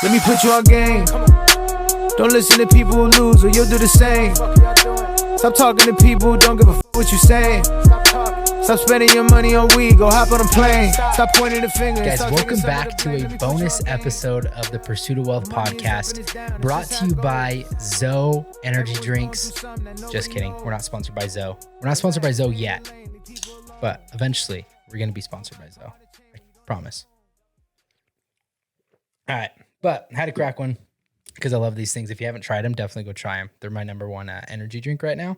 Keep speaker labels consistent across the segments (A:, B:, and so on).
A: Let me put you on game. Don't listen to people who lose or you'll do the same. Stop talking to people who don't give a f*** what you saying. Stop spending your money on weed, go hop on a plane. Stop pointing the finger.
B: Guys, welcome back to a bonus episode of the Pursuit of Wealth podcast, brought to you by Zoe Energy Drinks. Just kidding, we're not sponsored by Zoe. We're not sponsored by Zoe yet, but eventually we're going to be sponsored by Zoe. I promise. All right, but I had to crack one because I love these things. If you haven't tried them, definitely go try them. They're my number one energy drink right now.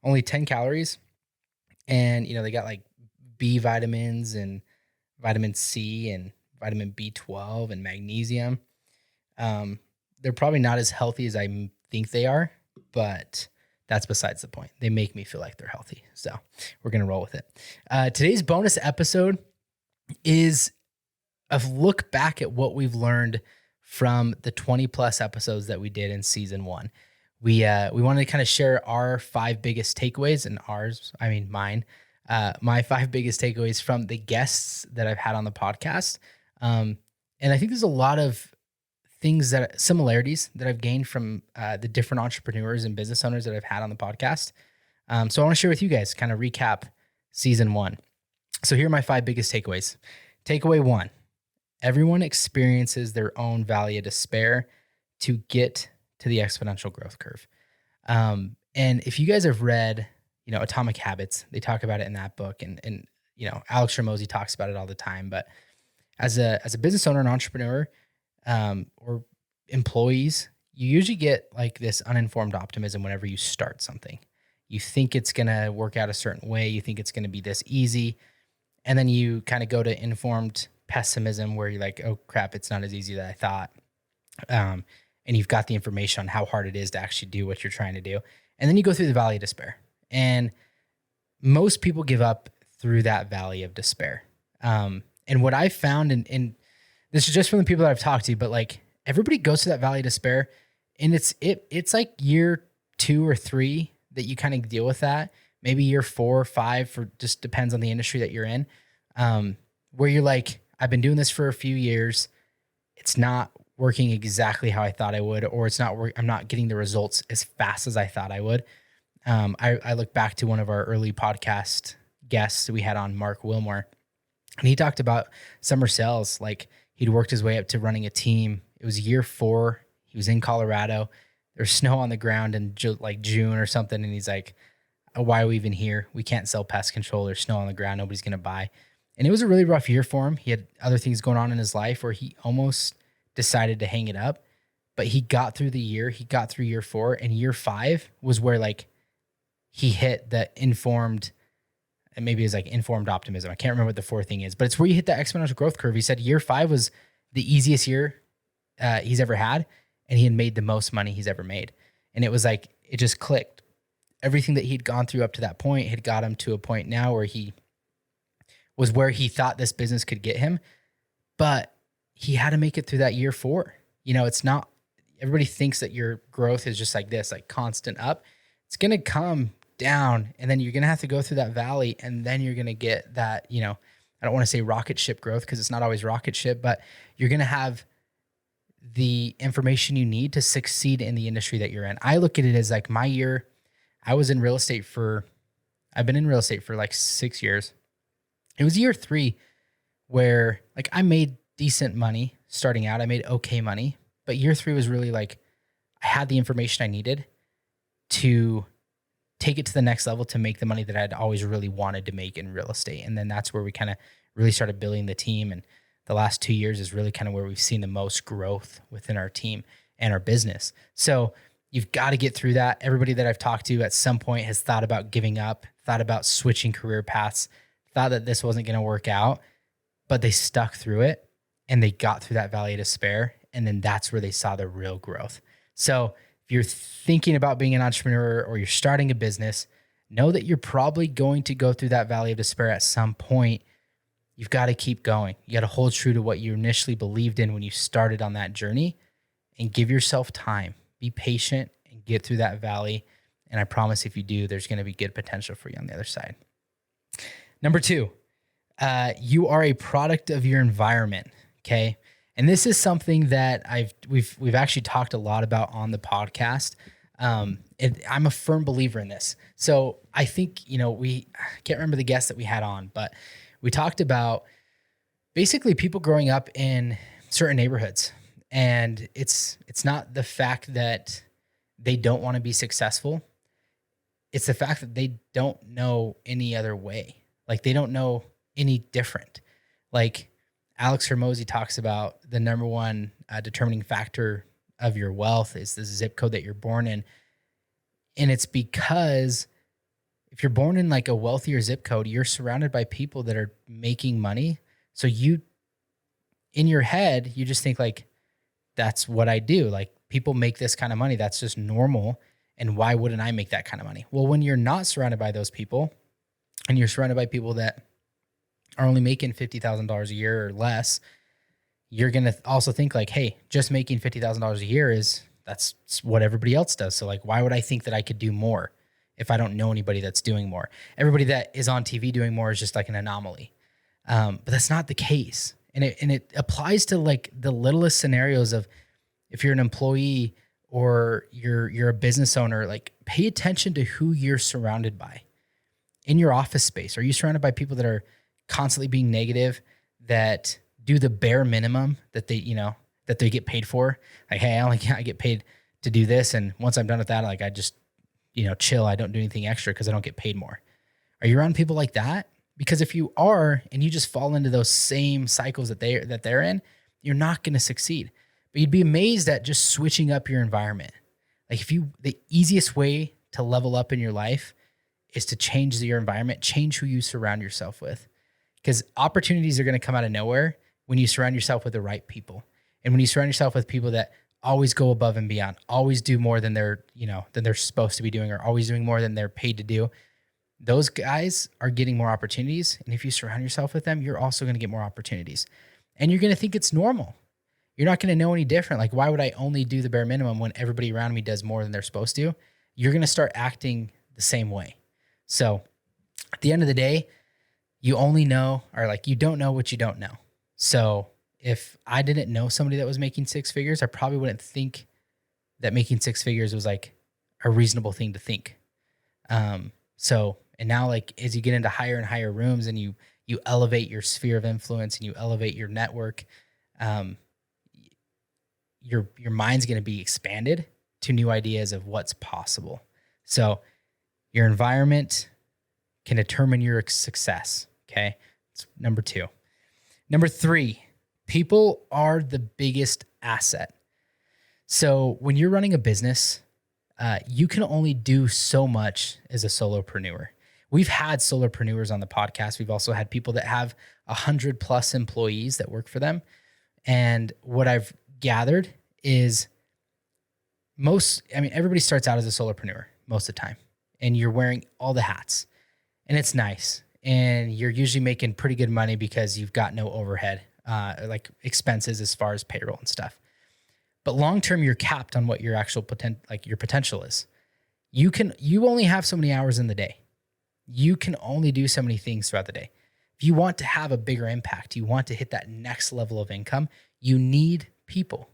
B: Only 10 calories. And, you know, they got like B vitamins and vitamin C and vitamin B12 and magnesium. They're probably not as healthy as I think they are, but that's besides the point. They make me feel like they're healthy. So we're going to roll with it. Today's bonus episode is a look back at what we've learned from the 20 plus episodes that we did in season 1. We wanted to kind of share our 5 biggest takeaways, and mine, my 5 biggest takeaways from the guests that I've had on the podcast. And I think there's a lot of similarities that I've gained from the different entrepreneurs and business owners that I've had on the podcast. So I want to share with you guys, kind of recap season 1. So here are my 5 biggest takeaways. Takeaway 1, everyone experiences their own valley of despair to get to the exponential growth curve. And if you guys have read, Atomic Habits, they talk about it in that book, and Alex Hormozi talks about it all the time. But as a business owner and entrepreneur, or employees, you usually get like this uninformed optimism whenever you start something. You think it's gonna work out a certain way. You think it's gonna be this easy, and then you kind of go to informed pessimism where you're like, "Oh crap, it's not as easy as I thought." And you've got the information on how hard it is to actually do what you're trying to do. And then you go through the valley of despair. And most people give up through that valley of despair. And what I found, and this is just from the people that I've talked to, but like everybody goes through that valley of despair, and it's like year 2 or 3 that you kind of deal with that. Maybe year 4 or 5, just depends on the industry that you're in, where you're like, I've been doing this for a few years. It's not working exactly how I thought I would, or I'm not getting the results as fast as I thought I would. I look back to one of our early podcast guests we had on, Mark Wilmore, and he talked about summer sales. Like he'd worked his way up to running a team. It was year 4. He was in Colorado. There's snow on the ground in June or something. And he's like, why are we even here? We can't sell pest control. There's snow on the ground. Nobody's going to buy. And it was a really rough year for him. He had other things going on in his life where he almost decided to hang it up, but he got through the year. He got through year 4, and year 5 was where like he hit the informed, and maybe it's like informed optimism. I can't remember what the 4th thing is, but it's where you hit that exponential growth curve. He said year 5 was the easiest year he's ever had, and he had made the most money he's ever made. And it was like, it just clicked. Everything that he'd gone through up to that point had got him to a point now where he was where he thought this business could get him, but he had to make it through that year 4. It's not, everybody thinks that your growth is just like this, like constant up. It's going to come down, and then you're going to have to go through that valley, and then you're going to get that, I don't want to say rocket ship growth because it's not always rocket ship, but you're going to have the information you need to succeed in the industry that you're in. I look at it as like my year. I've been in real estate for like 6 years. It was year 3 where like I made decent money starting out. I made okay money, but year 3 was really like, I had the information I needed to take it to the next level to make the money that I'd always really wanted to make in real estate. And then that's where we kind of really started building the team. And the last 2 years is really kind of where we've seen the most growth within our team and our business. So you've got to get through that. Everybody that I've talked to at some point has thought about giving up, thought about switching career paths, thought that this wasn't going to work out, but they stuck through it. And they got through that valley of despair, and then that's where they saw the real growth. So if you're thinking about being an entrepreneur or you're starting a business, know that you're probably going to go through that valley of despair at some point. You've got to keep going. You got to hold true to what you initially believed in when you started on that journey, and give yourself time. Be patient and get through that valley. And I promise if you do, there's going to be good potential for you on the other side. Number 2, you are a product of your environment. Okay. And this is something that we've actually talked a lot about on the podcast. I'm a firm believer in this. So I think, I can't remember the guest that we had on, but we talked about basically people growing up in certain neighborhoods. And it's not the fact that they don't want to be successful. It's the fact that they don't know any other way. Like they don't know any different. Like Alex Hormozi talks about the number one determining factor of your wealth is the zip code that you're born in. And it's because if you're born in like a wealthier zip code, you're surrounded by people that are making money. So in your head, you just think like, that's what I do. Like people make this kind of money. That's just normal. And why wouldn't I make that kind of money? Well, when you're not surrounded by those people and you're surrounded by people that are only making $50,000 a year or less, you're going to also think like, hey, just making $50,000 a year that's what everybody else does. So like, why would I think that I could do more if I don't know anybody that's doing more? Everybody that is on TV doing more is just like an anomaly. But that's not the case. And it applies to like the littlest scenarios of if you're an employee or you're a business owner, like pay attention to who you're surrounded by in your office space. Are you surrounded by people that are constantly being negative, that do the bare minimum that they get paid for? Like, hey, I get paid to do this. And once I'm done with that, like I just, chill. I don't do anything extra because I don't get paid more. Are you around people like that? Because if you are, and you just fall into those same cycles that they're in, you're not going to succeed. But you'd be amazed at just switching up your environment. Like the easiest way to level up in your life is to change your environment, change who you surround yourself with. Because opportunities are going to come out of nowhere when you surround yourself with the right people. And when you surround yourself with people that always go above and beyond, always do more than they're supposed to be doing, or always doing more than they're paid to do, those guys are getting more opportunities. And if you surround yourself with them, you're also going to get more opportunities. And you're going to think it's normal. You're not going to know any different. Like, why would I only do the bare minimum when everybody around me does more than they're supposed to? You're going to start acting the same way. So at the end of the day, you only know, or like you don't know what you don't know. So if I didn't know somebody that was making six figures, I probably wouldn't think that making six figures was like a reasonable thing to think. And now like, as you get into higher and higher rooms and you elevate your sphere of influence and you elevate your network, your mind's going to be expanded to new ideas of what's possible. So your environment can determine your success. Okay. That's number 2. Number 3, people are the biggest asset. So when you're running a business, you can only do so much as a solopreneur. We've had solopreneurs on the podcast. We've also had people that have 100+ employees that work for them. And what I've gathered is everybody starts out as a solopreneur most of the time, and you're wearing all the hats, and it's nice. And you're usually making pretty good money because you've got no overhead, like expenses as far as payroll and stuff. But long-term, you're capped on what your actual your potential is. You only have so many hours in the day. You can only do so many things throughout the day. If you want to have a bigger impact, you want to hit that next level of income, you need people.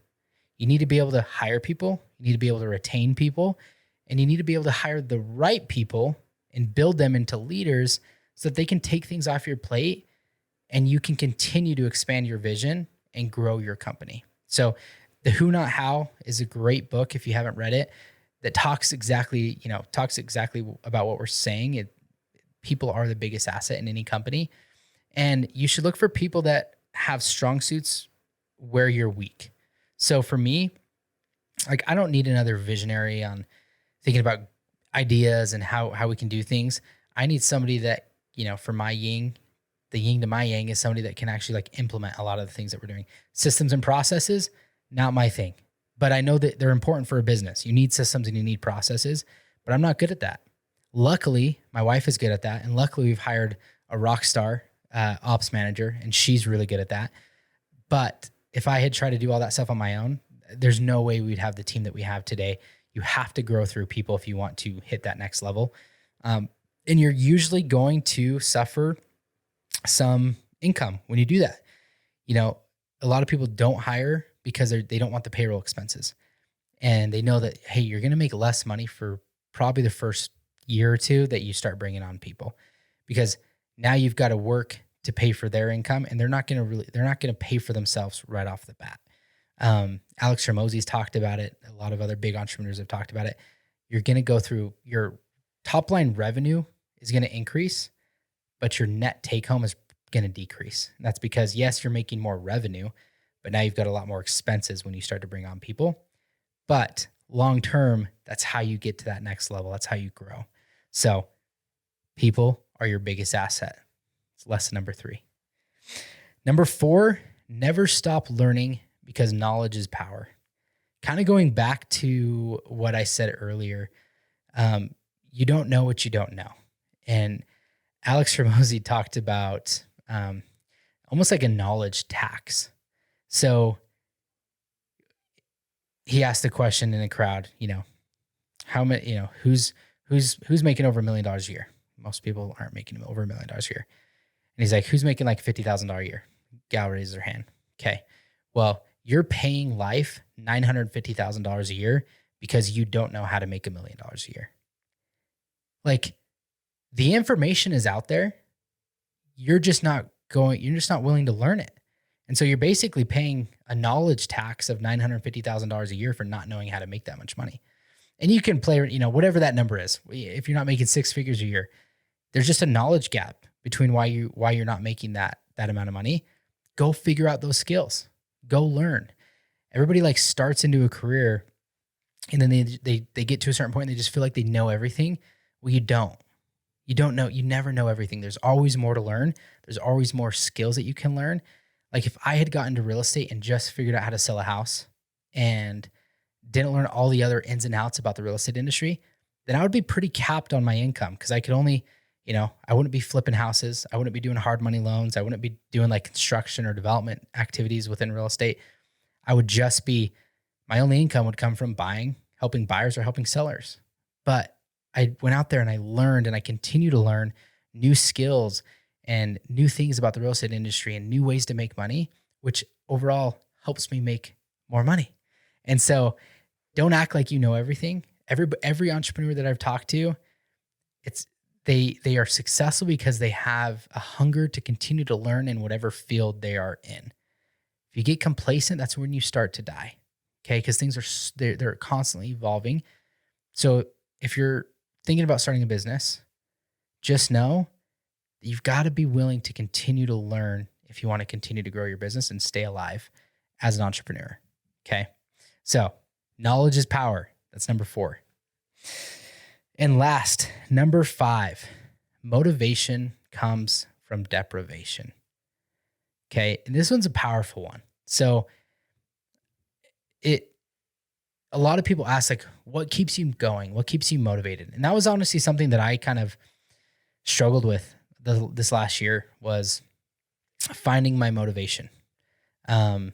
B: You need to be able to hire people. You need to be able to retain people. And you need to be able to hire the right people and build them into leaders so that they can take things off your plate and you can continue to expand your vision and grow your company. So The Who Not How is a great book if you haven't read it, that talks exactly about what we're saying. People are the biggest asset in any company. And you should look for people that have strong suits where you're weak. So for me, like I don't need another visionary on thinking about ideas and how we can do things. I need somebody that, for my yin, the yin to my yang is somebody that can actually like implement a lot of the things that we're doing. Systems and processes, not my thing. But I know that they're important for a business. You need systems and you need processes, but I'm not good at that. Luckily, my wife is good at that. And luckily we've hired a rock star ops manager and she's really good at that. But if I had tried to do all that stuff on my own, there's no way we'd have the team that we have today. You have to grow through people if you want to hit that next level. And you're usually going to suffer some income when you do that. a lot of people don't hire because they don't want the payroll expenses. And they know that, hey, you're going to make less money for probably the first year or two that you start bringing on people, because now you've got to work to pay for their income, and they're not going to pay for themselves right off the bat. Alex Hormozi's talked about it. A lot of other big entrepreneurs have talked about it. You're going to go through, your top line revenue is going to increase, but your net take home is going to decrease. And that's because, yes, you're making more revenue, but now you've got a lot more expenses when you start to bring on people. But long term, that's how you get to that next level. That's how you grow. So people are your biggest asset. It's lesson number 3. Number 4, never stop learning, because knowledge is power. Kind of going back to what I said earlier, you don't know what you don't know. And Alex Hormozi talked about almost like a knowledge tax. So he asked the question in a crowd, how many, who's making over $1 million a year? Most people aren't making over $1 million a year. And he's like, who's making like $50,000 a year? Gal raises her hand. Okay. Well, you're paying life $950,000 a year because you don't know how to make $1 million a year. Like, the information is out there. You're just not willing to learn it. And so you're basically paying a knowledge tax of $950,000 a year for not knowing how to make that much money. And you can play, whatever that number is. If you're not making 6 figures a year, there's just a knowledge gap between why you're not making that amount of money. Go figure out those skills. Go learn. Everybody like starts into a career, and then they get to a certain point and they just feel like they know everything. Well, you don't. You don't know. You never know everything. There's always more to learn. There's always more skills that you can learn. Like, if I had gotten into real estate and just figured out how to sell a house and didn't learn all the other ins and outs about the real estate industry, then I would be pretty capped on my income, because I could only, I wouldn't be flipping houses. I wouldn't be doing hard money loans. I wouldn't be doing like construction or development activities within real estate. I would just be, my only income would come from helping buyers or helping sellers. But I went out there and I learned, and I continue to learn new skills and new things about the real estate industry and new ways to make money, which overall helps me make more money. And so don't act like you know everything. Every entrepreneur that I've talked to, they are successful because they have a hunger to continue to learn in whatever field they are in. If you get complacent, that's when you start to die. Okay, because things they're constantly evolving. So if you're thinking about starting a business, just know that you've got to be willing to continue to learn if you want to continue to grow your business and stay alive as an entrepreneur. Okay, so knowledge is power. That's number 4. And last, number 5, motivation comes from deprivation. Okay, and this one's a powerful one. So a lot of people ask, like, what keeps you going? What keeps you motivated? And that was honestly something that I kind of struggled with this last year, was finding my motivation. I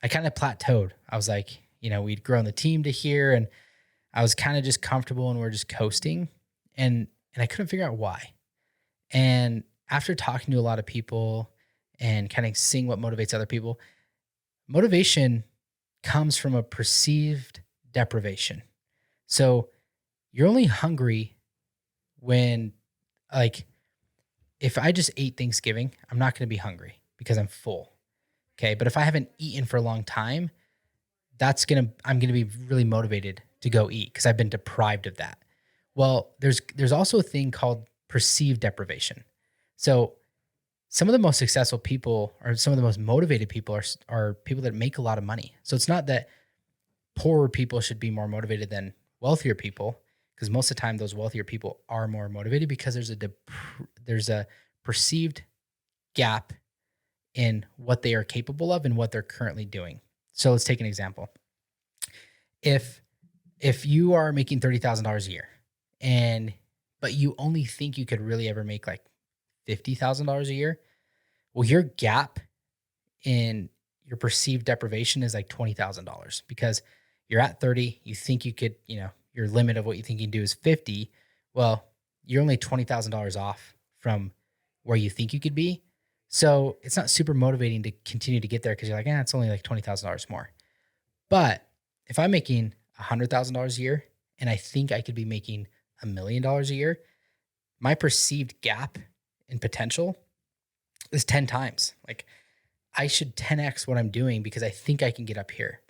B: kind of plateaued. I was like, we'd grown the team to here, and I was kind of just comfortable, and we're just coasting, and I couldn't figure out why. And after talking to a lot of people and kind of seeing what motivates other people, motivation comes from a perceived deprivation. So you're only hungry when, like, if I just ate Thanksgiving, I'm not going to be hungry because I'm full. Okay. But if I haven't eaten for a long time, I'm going to be really motivated to go eat because I've been deprived of that. Well, there's also a thing called perceived deprivation. So some of the most successful people, or some of the most motivated people, are people that make a lot of money. So it's not that poorer people should be more motivated than wealthier people, because most of the time those wealthier people are more motivated, because there's a perceived gap in what they are capable of and what they're currently doing. So let's take an example. If you are making $30,000 a year, but you only think you could really ever make like $50,000 a year, well, your gap in your perceived deprivation is like $20,000, because you're at 30, you think you could, your limit of what you think you can do is 50. Well, you're only $20,000 off from where you think you could be. So it's not super motivating to continue to get there because you're like, it's only like $20,000 more. But if I'm making $100,000 a year and I think I could be making $1 million a year, my perceived gap in potential is 10 times. Like I should 10x what I'm doing because I think I can get up here.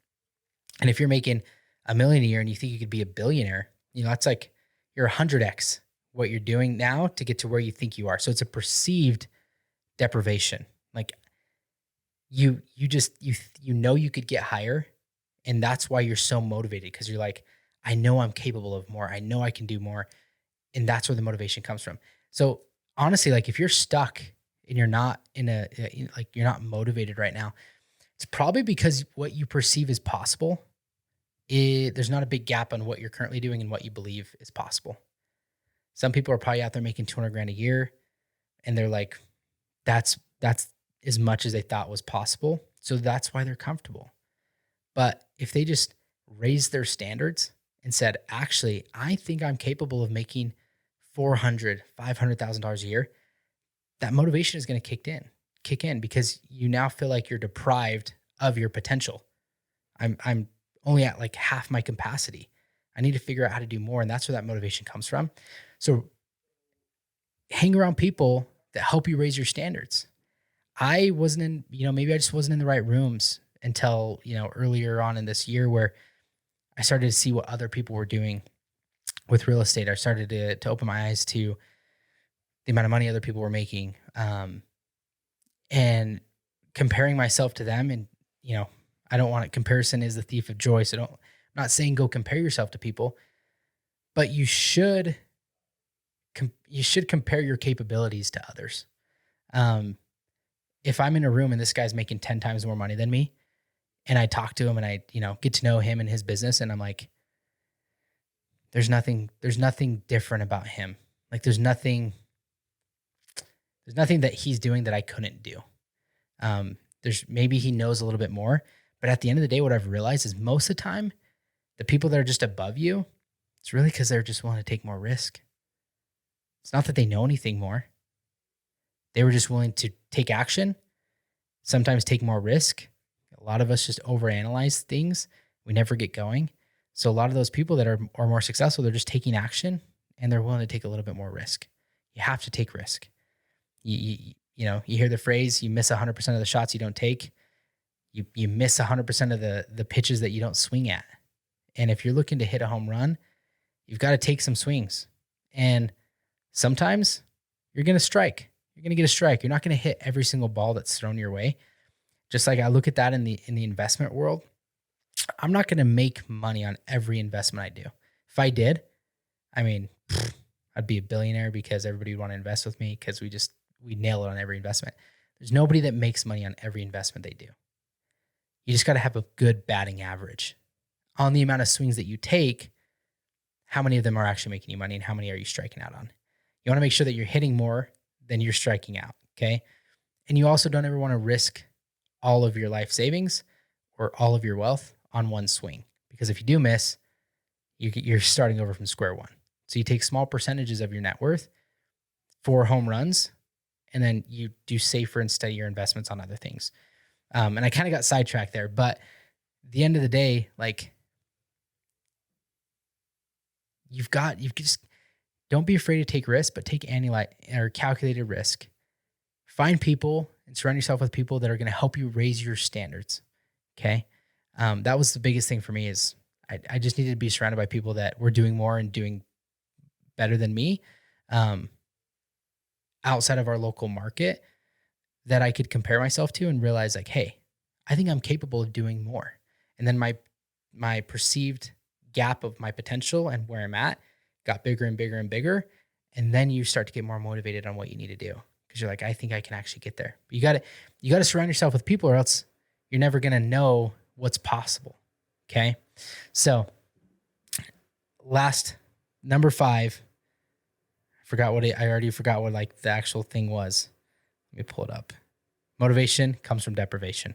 B: And if you're making $1 million a year and you think you could be a billionaire, that's like you're 100x what you're doing now to get to where you think you are. So it's a perceived deprivation. Like you know you could get higher, and that's why you're so motivated, because you're like, I know I'm capable of more. I know I can do more. And that's where the motivation comes from. So honestly, like if you're stuck and you're not you're not motivated right now, it's probably because what you perceive is possible, there's not a big gap on what you're currently doing and what you believe is possible. Some people are probably out there making 200 grand a year, and they're like, that's as much as they thought was possible. So that's why they're comfortable. But if they just raised their standards and said, actually, I think I'm capable of making $400,000, $500,000 a year, that motivation is going to kick in because you now feel like you're deprived of your potential. I'm only at like half my capacity. I need to figure out how to do more. And that's where that motivation comes from. So hang around people that help you raise your standards. I wasn't in, maybe I just wasn't in the right rooms until, earlier on in this year, where I started to see what other people were doing with real estate. I started to open my eyes to the amount of money other people were making, and comparing myself to them. And, I don't want it. Comparison is the thief of joy. So I'm not saying go compare yourself to people, but you should compare your capabilities to others. If I'm in a room and this guy's making 10 times more money than me, and I talk to him and I, get to know him and his business, and I'm like, there's nothing different about him. Like there's nothing that he's doing that I couldn't do. Maybe he knows a little bit more, but at the end of the day, what I've realized is most of the time, the people that are just above you, it's really because they're just willing to take more risk. It's not that they know anything more. They were just willing to take action, sometimes take more risk. A lot of us just overanalyze things. We never get going. So a lot of those people that are more successful, they're just taking action and they're willing to take a little bit more risk. You have to take risk. You hear the phrase, you miss 100% of the shots you don't take. You miss 100% of the pitches that you don't swing at. And if you're looking to hit a home run, you've got to take some swings. And sometimes you're going to strike. You're going to get a strike. You're not going to hit every single ball that's thrown your way. Just like I look at that in the investment world, I'm not going to make money on every investment I do. If I did, I'd be a billionaire because everybody would want to invest with me because we nail it on every investment. There's nobody that makes money on every investment they do. You just got to have a good batting average on the amount of swings that you take. How many of them are actually making you money and how many are you striking out on? You want to make sure that you're hitting more than you're striking out. Okay. And you also don't ever want to risk all of your life savings or all of your wealth on one swing, because if you do miss, you're starting over from square one. So you take small percentages of your net worth for home runs, and then you do safer and steadier investments on other things. And I kind of got sidetracked there, but at the end of the day, like you just don't be afraid to take risks, but take calculated risk. Find people and surround yourself with people that are going to help you raise your standards. Okay. That was the biggest thing for me is I just needed to be surrounded by people that were doing more and doing better than me, outside of our local market, that I could compare myself to and realize like, hey, I think I'm capable of doing more. And then my perceived gap of my potential and where I'm at got bigger and bigger and bigger. And then you start to get more motivated on what you need to do. Because you're like, I think I can actually get there. But you got to surround yourself with people, or else you're never going to know what's possible. Okay. So last, number 5, I already forgot what like the actual thing was. Let me pull it up. Motivation comes from deprivation.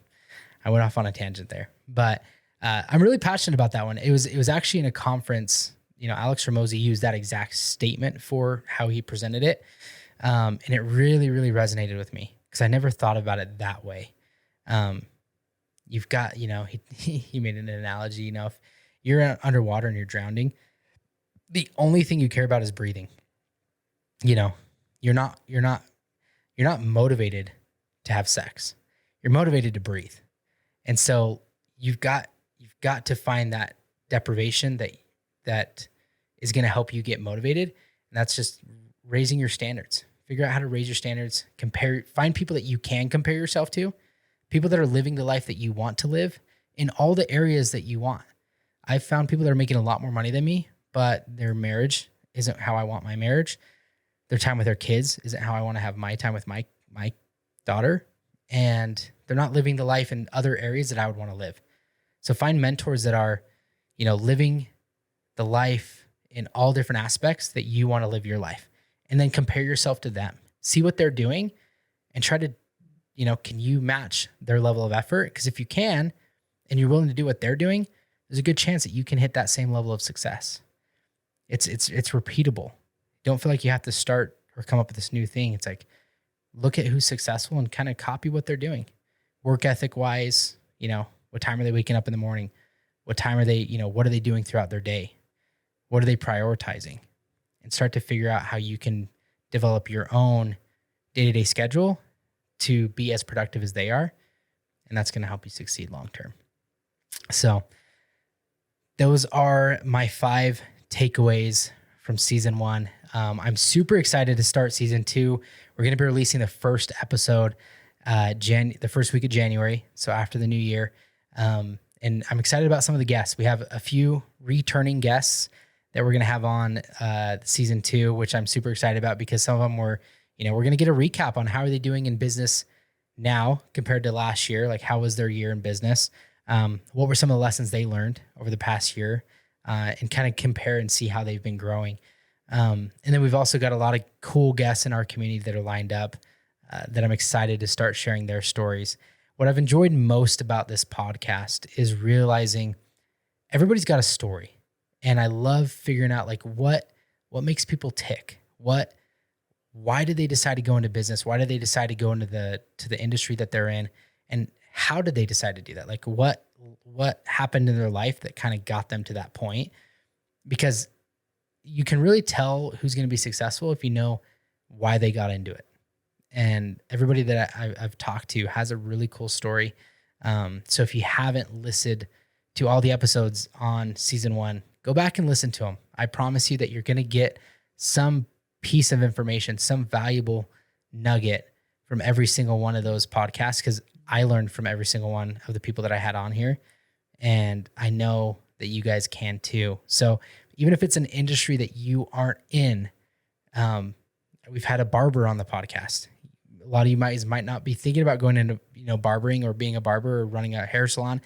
B: I went off on a tangent there, but I'm really passionate about that one. It was actually in a conference. Alex Hormozi used that exact statement for how he presented it. And it really, really resonated with me because I never thought about it that way. You've got, he made an analogy, if you're underwater and you're drowning, the only thing you care about is breathing. You're not motivated to have sex. You're motivated to breathe. And so you've got to find that deprivation that is going to help you get motivated. And that's just raising your standards. Figure out how to raise your standards, find people that you can compare yourself to, people that are living the life that you want to live in all the areas that you want. I've found people that are making a lot more money than me, but their marriage isn't how I want my marriage. Their time with their kids isn't how I want to have my time with my daughter. And they're not living the life in other areas that I would want to live. So find mentors that are, living the life in all different aspects that you want to live your life. And then compare yourself to them. See what they're doing and try to, can you match their level of effort? Because if you can, and you're willing to do what they're doing, there's a good chance that you can hit that same level of success. It's repeatable. Don't feel like you have to start or come up with this new thing. It's like, look at who's successful and kind of copy what they're doing. Work ethic wise, what time are they waking up in the morning? What time are they, what are they doing throughout their day? What are they prioritizing? And start to figure out how you can develop your own day-to-day schedule to be as productive as they are. And that's going to help you succeed long-term. So those are my 5 takeaways from season 1. I'm super excited to start season 2. We're going to be releasing the first episode the first week of January, so after the new year. And I'm excited about some of the guests. We have a few returning guests that we're going to have on season 2, which I'm super excited about because some of them were, we're going to get a recap on how are they doing in business now compared to last year. Like, how was their year in business? What were some of the lessons they learned over the past year? And kind of compare and see how they've been growing. And then we've also got a lot of cool guests in our community that are lined up that I'm excited to start sharing their stories. What I've enjoyed most about this podcast is realizing everybody's got a story. And I love figuring out like what makes people tick. Why did they decide to go into business? Why did they decide to go into the industry that they're in? And how did they decide to do that? Like what happened in their life that kind of got them to that point? Because you can really tell who's going to be successful if you know why they got into it. And everybody that I've talked to has a really cool story. So if you haven't listened to all the episodes on season 1, go back and listen to them. I promise you that you're going to get some piece of information, some valuable nugget from every single one of those podcasts, because I learned from every single one of the people that I had on here. And I know that you guys can too. So even if it's an industry that you aren't in, we've had a barber on the podcast. A lot of you might not be thinking about going into, barbering or being a barber or running a hair salon,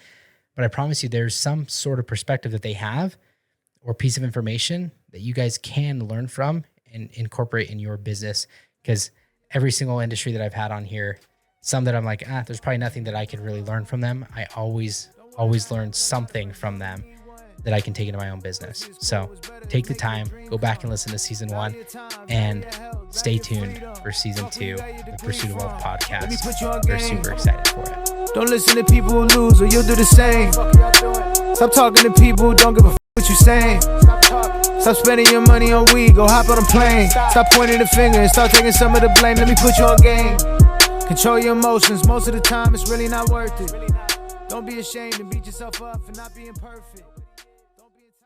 B: but I promise you there's some sort of perspective that they have or piece of information that you guys can learn from and incorporate in your business. Because every single industry that I've had on here, some that I'm like, there's probably nothing that I could really learn from them. I always learn something from them that I can take into my own business. So take the time, go back and listen to season 1, and stay tuned for season 2, the Pursuit of Wealth podcast. We're super excited for it.
A: Don't listen to people who lose or you'll do the same. Stop talking to people who don't give a what you saying. Stop spending your money on weed, go hop on a plane. Stop pointing the finger and start taking some of the blame. Let me put you on game. Control your emotions, most of the time it's really not worth it. Don't be ashamed and beat yourself up for not being perfect.